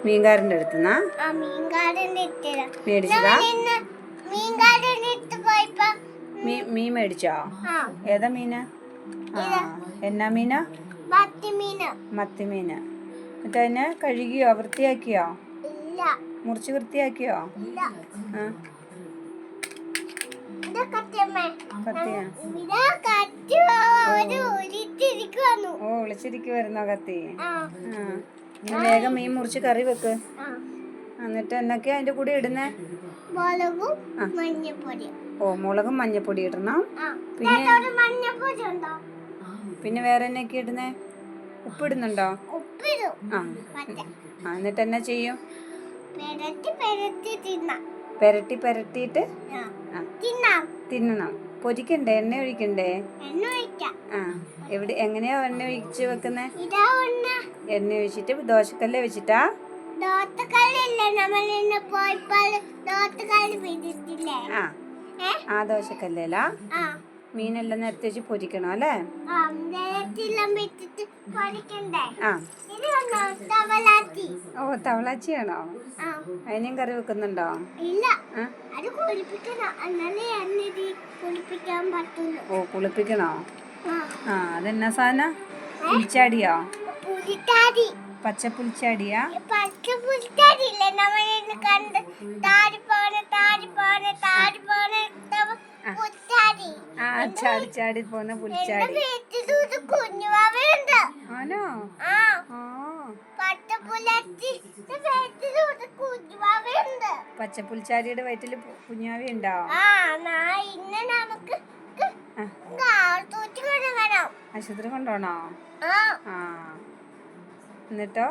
മീൻകാരന്റെ അടുത്തുന്നാ മേടിച്ചതാ? മീൻ മേടിച്ചോ? ഏതാ മീന്? എന്നാ മീനാ? മത്തിമീന്. എന്നിട്ട് അതിനെ കഴുകിയോ, വൃത്തിയാക്കിയോ? മുറിച്ച് വൃത്തിയാക്കിയോ? ഓ, ഒളിച്ചിരിക്കുവായിരുന്നോ കത്തി? വേഗം മീൻ മുറിച്ച് കറി വെക്ക്. എന്നിട്ട് എന്നൊക്കെയാ അതിന്റെ കൂടെ ഇടുന്നേ? ഓ, മുളകും മഞ്ഞപ്പൊടി ഇടണം. പിന്നെ വേറെ എന്നൊക്കെ ഇടുന്നേ? ഉപ്പിടുന്നുണ്ടോ? എന്നിട്ട് എന്നാ ചെയ്യും? പെരട്ടി പെരട്ടിയിട്ട് തിന്നണം. പൊരിക്കണ്ടേ? എണ്ണ ഒഴിക്കണ്ടേ? എങ്ങനെയാ എണ്ണ ഒഴിച്ച് വെക്കുന്നേ? എണ്ണ ഒഴിച്ചിട്ട് ദോശക്കല്ല് വെച്ചിട്ടാ? ആ ദോശക്കല്ലേലാ മീനെല്ലാം നിരത്തി വെച്ച് പൊരിക്കണം അല്ലേ? ഓ, തവളാച്ചിയാണോ? അതിനെയും കറി വെക്കുന്നുണ്ടോ? ഓ, കുളിപ്പിക്കണോ? അതെന്നാ സാധനം? പുൽച്ചാടിയോ? പച്ചപ്പുൽച്ചാടിയാ? ചാടി ചാടി പോന്ന പുൽച്ചാടി ആണോ? പച്ചപ്പുൽച്ചാടിയുടെ വയറ്റില് കുഞ്ഞാവി ഉണ്ടോ? ആശുപത്രി കൊണ്ടോണോ? എന്നിട്ടോ?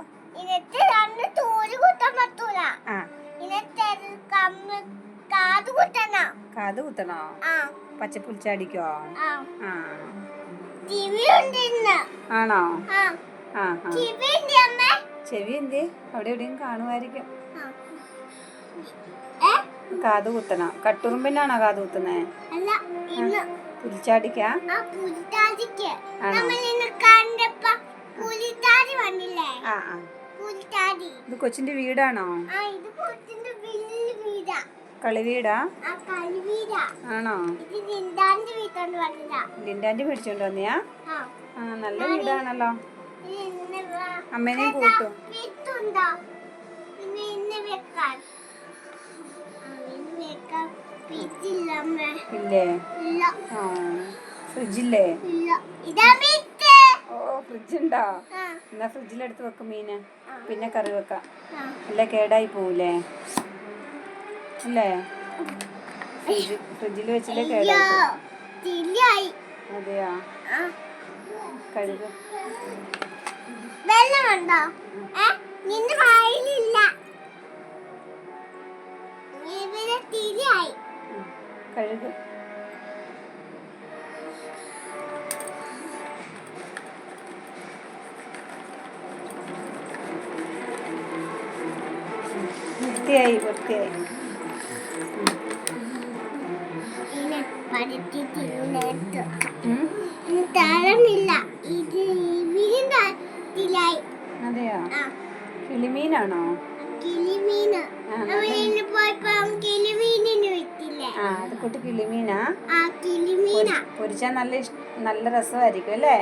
കാത് കുത്തണോ? പച്ചപ്പുൽച്ചാടിക്കോ? ആണോ? ചെവി എന്തേ? അവിടെ എവിടെയും കാണുമായിരിക്കും. കാത് കുത്തണോ? കട്ടുറുമ്പിനാണോ കാത് കുത്തുന്നേ? പുൽച്ചാടിക്കാ? ഇത് കൊച്ചിന്റെ വീടാണോ? കളിവീടാ? ആണോ? ലിൻഡാന്റെ മേടിച്ചോണ്ട് വന്നിയാ? നല്ല വീടാണല്ലോ. അമ്മേനെയും കൂട്ടും. ഇല്ലേ? ഫ്രിഡ്ജില്ലേ? ഓ, ഫ്രിഡ്ജുണ്ടോ? എന്നാ ഫ്രിഡ്ജിലെടുത്ത് വെക്കും മീന്. പിന്നെ കറി വെക്കാം. അല്ലേ കേടായി പോവൂലേ? അല്ലേ? ഫ്രിഡ്ജിൽ വെച്ചില്ലേ കേടായി പോവും. അതെയോ? കഴുകും. കഴുകും. വൃത്തിയായി. അതെയോ? കിളിമീനാണോ? അത് കൂട്ട് കിളിമീനാ? പൊരിച്ചാൽ നല്ല രസമായിരിക്കും അല്ലേ?